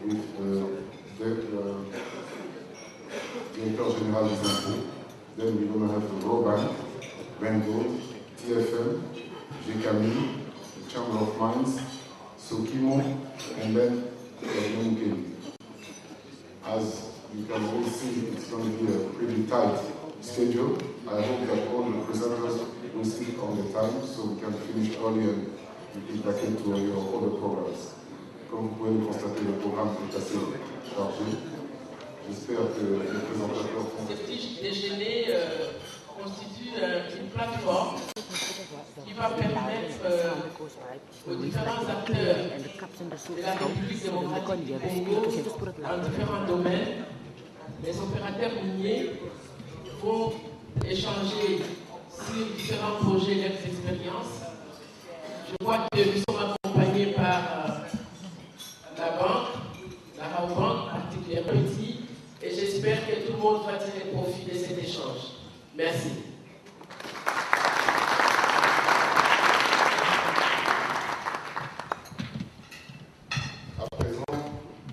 with the Director General des Impôts. Then we're going to have the Raw Bank, Bengold, TFM, GCAMI, the Chamber of Mines, Sokimo, and then Mukeli. As you can all see, it's going to be a pretty tight schedule. I hope that all the presenters will stick on the time so we can finish early and be back into your other programs. Comme vous pouvez le constater, le programme est assez chargé. J'espère que les présentateurs font... Ce petit déjeuner constitue une plateforme qui va permettre aux différents acteurs de la République démocratique du Congo, dans différents domaines, les opérateurs miniers vont échanger sur différents projets et leurs expériences. Je vois que nous sommes accompagnés par la banque, la Rabobank particulièrement ici, et j'espère que tout le monde va tirer profit de cet échange. Merci. À présent,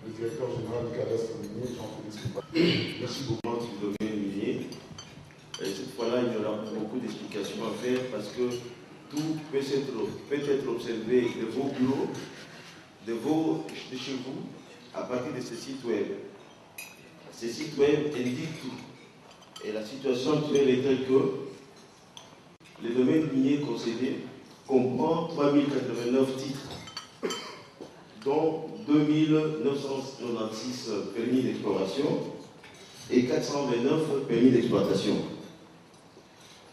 le directeur général du cadastre minier, Jean-Félix Coupa. Merci beaucoup du domaine minier. Et cette fois-là, il y aura beaucoup d'explications à faire parce que tout peut être observé de vos bureaux, de chez vous, à partir de ce site web. Ces sites web indiquent tout. Et la situation actuelle est telle que le domaine minier concédé comprend 3089 titres, dont 2996 permis d'exploration et 429 permis d'exploitation.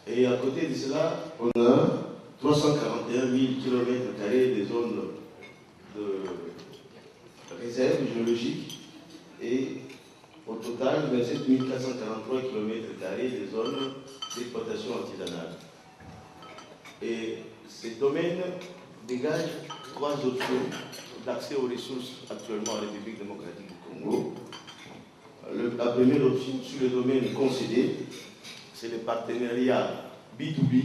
Et à côté de cela, on a 341 000 km² de zones de réserve géologique et au total 27 443 km² de zones d'exploitation artisanale. Et ces domaines dégagent trois options d'accès aux ressources actuellement en République démocratique du Congo. La première option sur le domaine concédé, c'est le partenariat B2B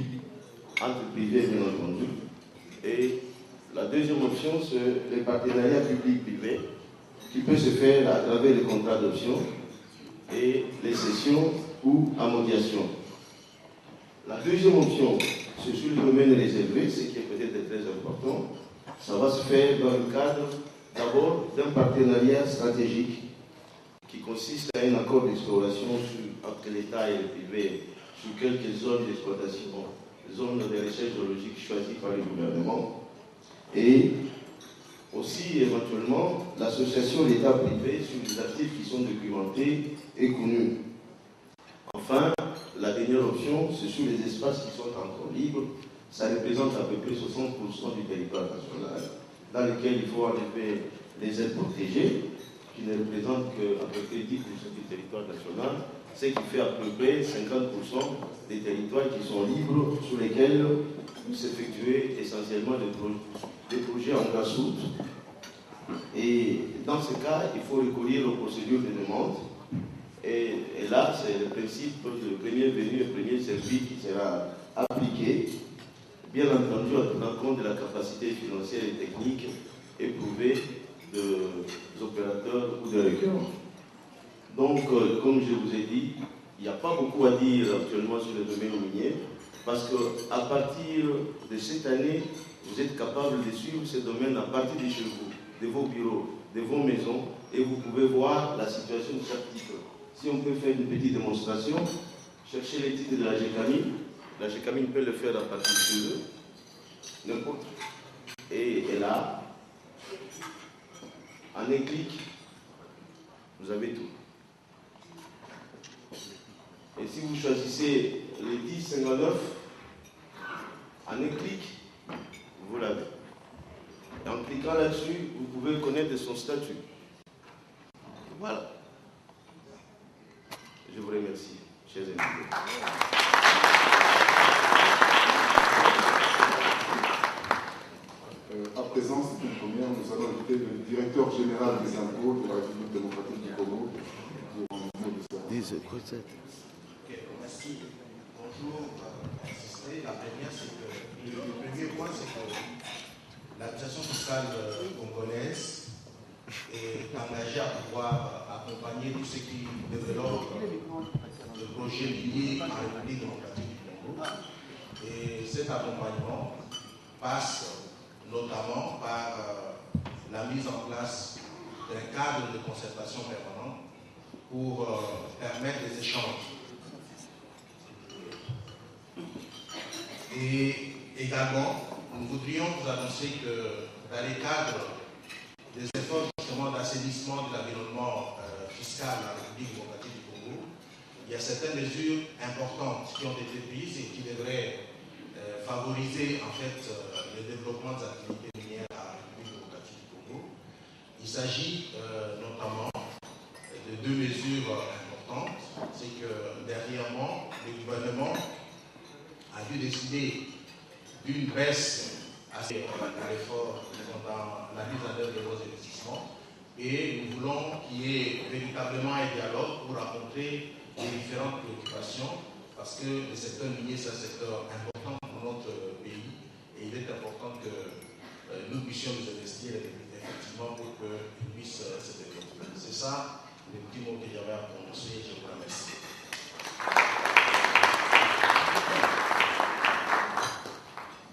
entre privés bien entendu. Et la deuxième option, c'est le partenariat public-privé qui peut se faire à travers les contrats d'option et les cessions ou amodiations. La deuxième option, c'est sur le domaine réservé, ce qui est peut-être très important. Ça va se faire dans le cadre d'abord d'un partenariat stratégique qui consiste à un accord d'exploration entre l'État et le privé sur quelques zones d'exploitation, zones de recherche géologique choisies par le gouvernement, et aussi éventuellement l'association d'État-privé sur des actifs qui sont documentés et connus. Enfin, la dernière option, c'est sur les espaces qui sont encore libres. Ça représente à peu près 60% du territoire national, dans lequel il faut en effet les aires protégées, qui ne représentent qu'à peu près 10% du territoire national, ce qui fait à peu près 50% des territoires qui sont libres, sur lesquels s'effectuer essentiellement des projets en grassroots. Et dans ce cas, il faut recourir aux procédures de demande. Et là, c'est le principe de premier venu et premier servi qui sera appliqué, bien entendu en tenant compte de la capacité financière et technique éprouvée des opérateurs ou des requérants. Donc, comme je vous ai dit, il n'y a pas beaucoup à dire actuellement sur le domaine minier, parce qu'à partir de cette année, vous êtes capable de suivre ce domaine à partir de chez vous, de vos bureaux, de vos maisons, et vous pouvez voir la situation de chaque titre. Si on peut faire une petite démonstration, cherchez les titres de la GCAMI. La GCAMI peut le faire à partir de chez eux, n'importe. Et là, en un clic, vous avez tout. Et si vous choisissez les 1059, en un clic, vous l'avez. Et en cliquant là-dessus, vous pouvez connaître son statut. Voilà. Je vous remercie, chers amis. À présent, c'est une première. Nous allons inviter le directeur général des impôts de la République démocratique du Congo pour en mot de ça. Merci. Bonjour, la première, c'est que le premier point, c'est que l'administration fiscale congolaise est engagé à pouvoir accompagner tous ceux qui développent le projet lié à la République démocratique du Congo. Et cet accompagnement passe notamment par la mise en place d'un cadre de concertation permanent pour permettre des échanges. Et également, nous voudrions vous annoncer que dans les cadres des efforts justement d'assainissement de l'environnement fiscal à la République démocratique du Congo, il y a certaines mesures importantes qui ont été prises et qui devraient favoriser en fait le développement des activités minières à la République démocratique du Congo. Il s'agit notamment de deux mesures importantes. C'est que dernièrement, le gouvernement a dû décider d'une baisse assez à l'effort dans la mise en œuvre de nos investissements. Et nous voulons qu'il y ait véritablement un dialogue pour rencontrer les différentes préoccupations, parce que le secteur minier, c'est un secteur important pour notre pays, et il est important que nous puissions nous investir effectivement pour qu'il puisse se développer. C'est ça le petit mot que j'avais à prononcer. Je vous remercie.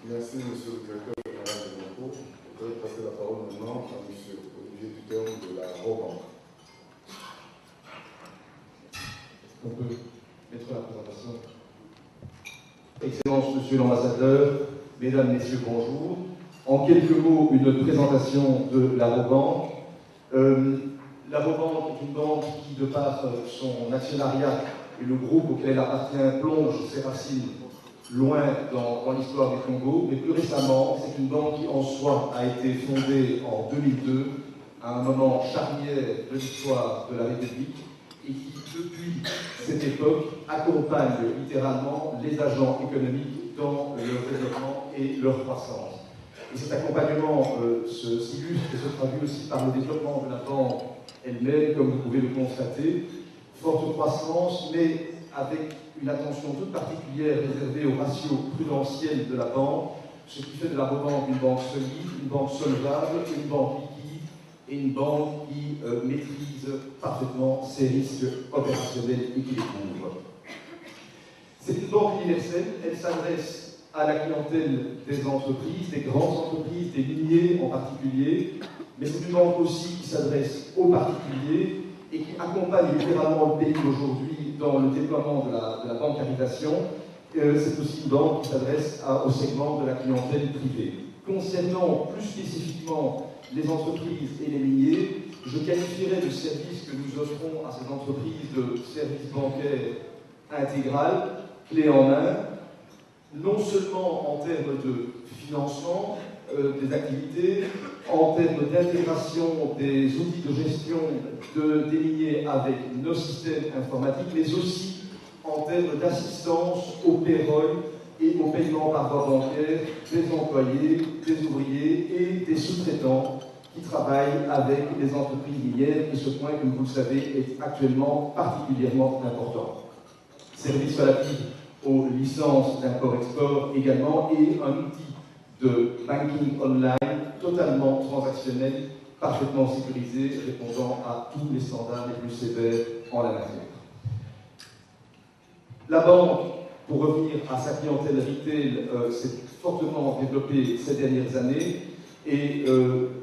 Merci, monsieur le directeur général de l'impôt. Je vais passer la parole maintenant à monsieur Olivier Duterme de la Robanque. On peut mettre la présentation. Excellence, monsieur l'ambassadeur, mesdames, messieurs, bonjour. En quelques mots, une présentation de la Robanque. La Robanque est une banque qui, de par son actionnariat et le groupe auquel elle appartient, plonge ses racines loin dans l'histoire du Congo, mais plus récemment, c'est une banque qui en soi a été fondée en 2002, à un moment charnière de l'histoire de la République, et qui, depuis cette époque, accompagne littéralement les agents économiques dans leur développement et leur croissance. Et cet accompagnement s'illustre et se traduit aussi par le développement de la banque elle-même, comme vous pouvez le constater. Forte croissance, mais avec une attention toute particulière réservée au ratio prudentiel de la banque, ce qui fait de la Robanque une banque solide, une banque solvable, une banque liquide et une banque qui maîtrise parfaitement ses risques opérationnels et qui les couvre. C'est une banque universelle, elle s'adresse à la clientèle des entreprises, des grandes entreprises, des miniers en particulier, mais c'est une banque aussi qui s'adresse aux particuliers et qui accompagne littéralement le pays aujourd'hui dans le déploiement de la bancarisation. C'est aussi une banque qui s'adresse au segment de la clientèle privée. Concernant plus spécifiquement les entreprises et les miniers, je qualifierais le service que nous offrons à ces entreprises de service bancaire intégral, clé en main, non seulement en termes de financement des activités, en termes d'intégration des outils de gestion des miniers avec nos systèmes informatiques, mais aussi en termes d'assistance au payroll et au paiement par voie bancaire des employés, des ouvriers et des sous-traitants qui travaillent avec les entreprises minières, et ce point, comme vous le savez, est actuellement particulièrement important. Service relatif aux licences d'import-export également, et un outil de banking online totalement transactionnel, parfaitement sécurisé, répondant à tous les standards les plus sévères en la matière. La banque, pour revenir à sa clientèle retail, s'est fortement développée ces dernières années et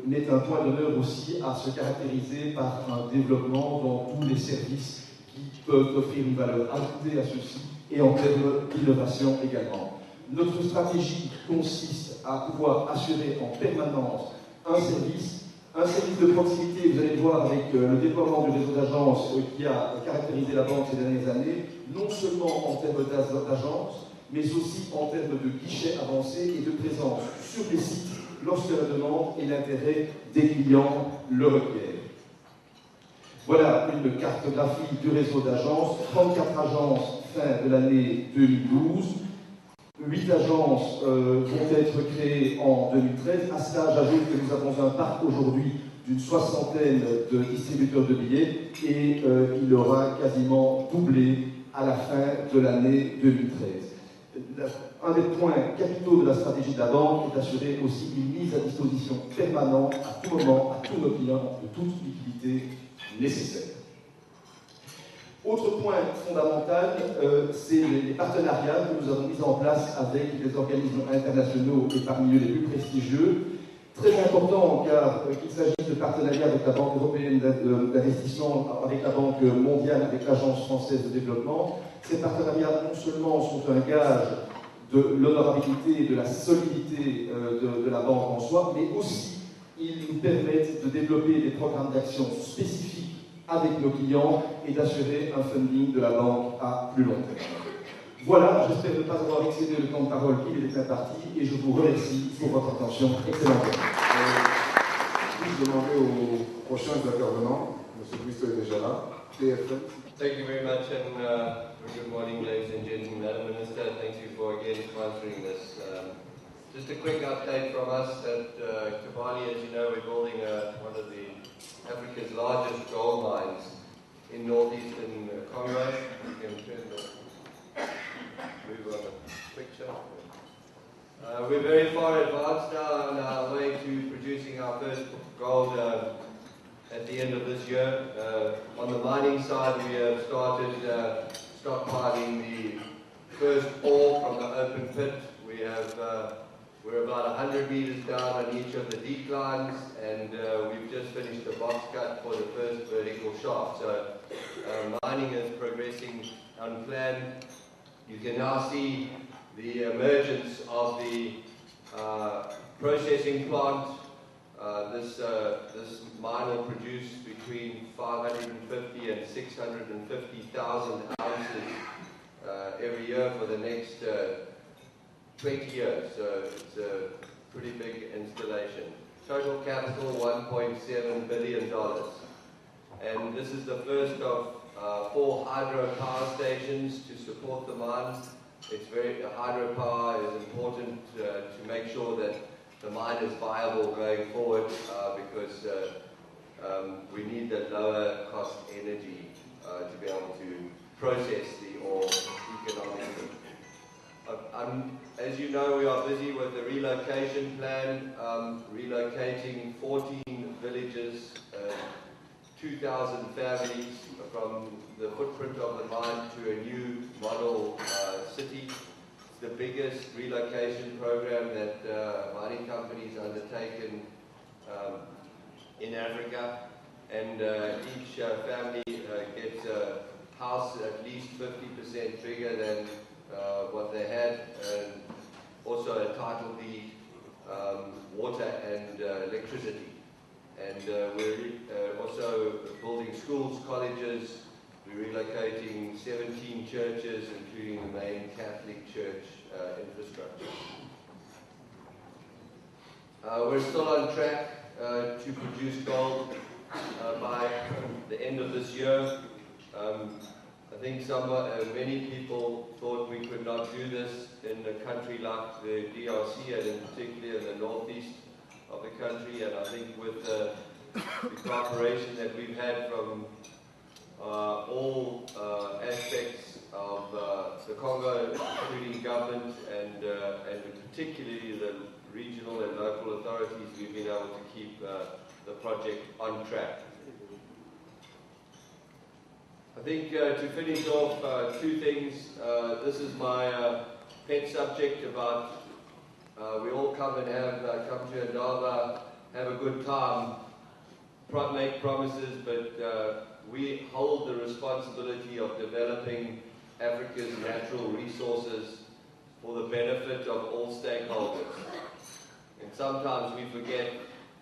met un point d'honneur aussi à se caractériser par un développement dans tous les services qui peuvent offrir une valeur ajoutée à ceux-ci et en termes d'innovation également. Notre stratégie consiste à pouvoir assurer en permanence un service de proximité. Vous allez le voir avec le déploiement du réseau d'agences qui a caractérisé la banque ces dernières années, non seulement en termes d'agences, mais aussi en termes de guichets avancés et de présence sur les sites lorsque la demande et l'intérêt des clients le requièrent. Voilà une cartographie du réseau d'agences, 34 agences fin de l'année 2012. 8 agences vont être créées en 2013. À cela, j'ajoute que nous avons un parc aujourd'hui d'une soixantaine de distributeurs de billets et il aura quasiment doublé à la fin de l'année 2013. un des points capitaux de la stratégie de la banque est d'assurer aussi une mise à disposition permanente, à tout moment, à tous nos clients, de toute liquidité nécessaire. Autre point fondamental, c'est les partenariats que nous avons mis en place avec les organismes internationaux et parmi eux les plus prestigieux. Très important car qu'il s'agisse de partenariats avec la Banque européenne d'investissement, avec la Banque mondiale, avec l'Agence française de développement. Ces partenariats non seulement sont un gage de l'honorabilité et de la solidité de la banque en soi, mais aussi ils nous permettent de développer des programmes d'action spécifiques avec nos clients et d'assurer un funding de la banque à plus long terme. Voilà, j'espère ne pas avoir excédé le temps de parole qui m'était imparti et je vous remercie pour votre attention. Excellente. Je vais demander aux prochains intervenants. M. Bristow est déjà là. TFM. Thank you very much and good morning, ladies and gentlemen. Madam Minister, thank you for again sponsoring this. Just a quick update from us at Kibali. As you know, we're building one of Africa's largest gold mines in northeastern Congo. You can turn move on the picture. We're very far advanced now on our way to producing our first gold at the end of this year. On the mining side, we have started stockpiling the first ore from the open pit. We're about 100 meters down on each of the declines, and we've just finished the box cut for the first vertical shaft. So mining is progressing on plan. You can now see the emergence of the processing plant. This mine will produce between 550 and 650,000 ounces every year for the next 20 years. So it's a pretty big installation. Total capital $1.7 billion. And this is the first of 4 hydropower stations to support the mine. Hydropower is important to make sure that the mine is viable going forward because we need the lower cost energy to be able to process the ore economically. As you know, we are busy with the relocation plan, relocating 14 villages, 2,000 families from the footprint of the mine to a new model city. It's the biggest relocation program that mining companies undertaken in Africa, and each family gets a house at least 50% bigger than what they had, and also a title deed, water and electricity. And we're also building schools, colleges. We're relocating 17 churches, including the main Catholic church infrastructure. We're still on track to produce gold by the end of this year. I think many people thought we could not do this in a country like the DRC, and in particular in the northeast of the country. And I think with the cooperation that we've had from all aspects of the Congo, including government and particularly the regional and local authorities, we've been able to keep the project on track. I think to finish off, 2 things. This is my pet subject about we all come and come to Indaba, have a good time, make promises, but we hold the responsibility of developing Africa's natural resources for the benefit of all stakeholders. And sometimes we forget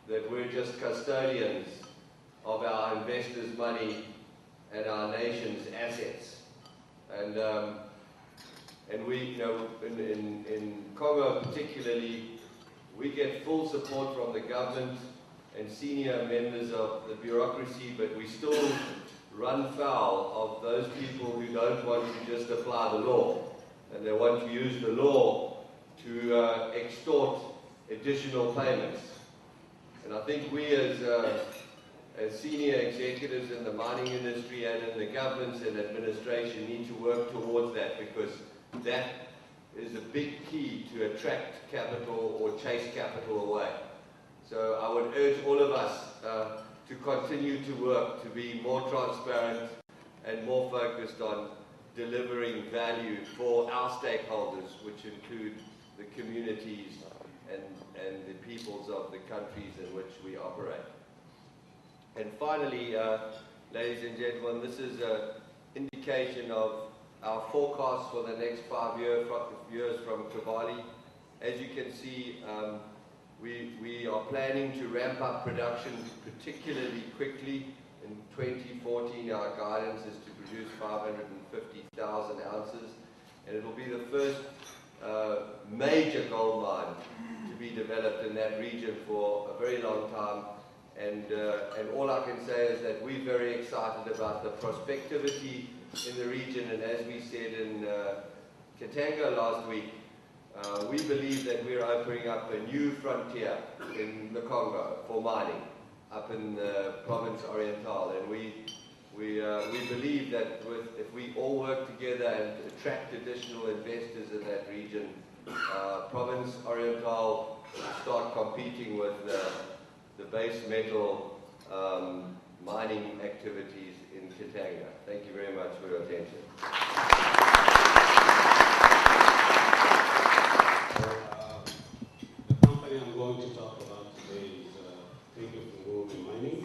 that we're just custodians of our investors' money and our nation's assets. And we, in Congo particularly, we get full support from the government and senior members of the bureaucracy, but we still run foul of those people who don't want to just apply the law, and they want to use the law to extort additional payments. And I think we as senior executives in the mining industry and in the governments and administration need to work towards that, because that is a big key to attract capital or chase capital away. So I would urge all of us to continue to work to be more transparent and more focused on delivering value for our stakeholders, which include the communities and the peoples of the countries in which we operate. And finally, ladies and gentlemen, this is an indication of our forecast for the next 5 years from Kibali. As you can see, we are planning to ramp up production particularly quickly. In 2014, our guidance is to produce 550,000 ounces, and it will be the first major gold mine to be developed in that region for a very long time. And all I can say is that we're very excited about the prospectivity in the region, and as we said in Katanga last week, we believe that we're opening up a new frontier in the Congo for mining up in the Province Oriental, and we believe that if we all work together and attract additional investors in that region, Province Oriental will start competing with the base metal mining activities in Katanga. Thank you very much for your attention. The company I'm going to talk about today is Tenke Fungurume Mining,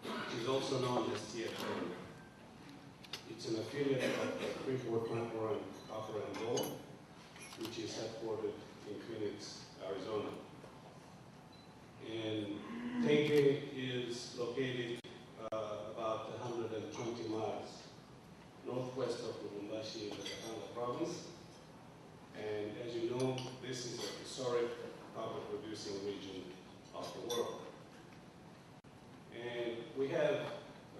which is also known as TFM. It's an affiliate of Freeport-McMoRan Copper and Gold, which is headquartered in Phoenix, Arizona. And Tenke is located about 120 miles northwest of Lubumbashi in the Katanga province. And as you know, this is a historic copper producing region of the world. And we have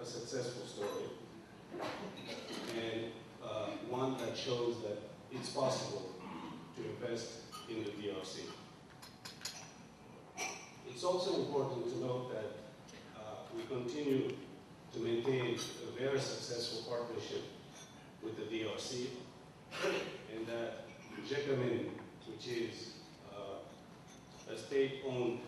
a successful story, and one that shows that it's possible to invest in the DRC. It's also important to note that we continue to maintain a very successful partnership with the DRC, and that Gécamine, which is a state-owned,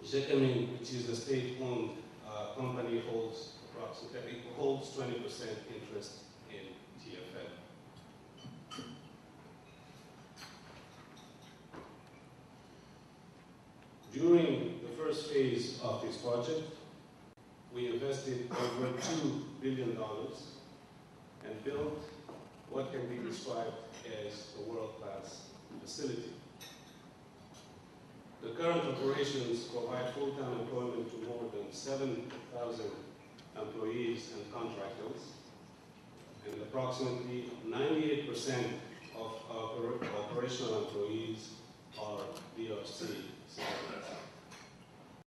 Gécamine, which is a state-owned company, holds 20% interest in TFM. During the first phase of this project, we invested over $2 billion and built what can be described as a world-class facility. The current operations provide full-time employment to more than 7,000 employees and contractors, and approximately 98% of our operational employees are DRC citizens.